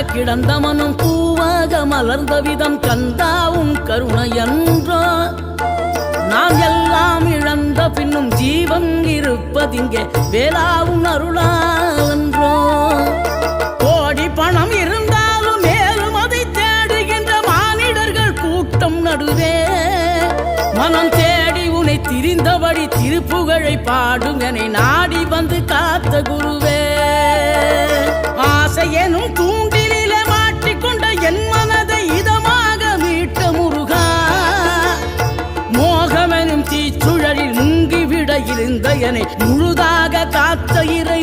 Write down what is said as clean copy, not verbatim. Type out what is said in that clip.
கிடந்த மனம் பூவாக மலர்ந்த விதம் கந்தாவும் கருணையன்றோ நாம் எல்லாம் இழந்த பின்னும் ஜீவன் இருப்பதிங்கே வேளாவும் அருளாவென்றோ கோடி பணம் இருந்தாலும் மேலும் அதை தேடுகின்ற மானிடர்கள் கூட்டம் நடுவே மனம் தேடி உனை திரிந்தபடி திருப்புகழை பாடும் என நாடி வந்து காத்த குருவே ஆசை எனும் தூண்டிலே மாட்டிக்கொண்ட என் மனதை இதமாக மீட்ட முருகா மோகமெனும் தீச்சுழலில் முங்கிவிட இருந்த என்னை முழுதாக காத்த இறை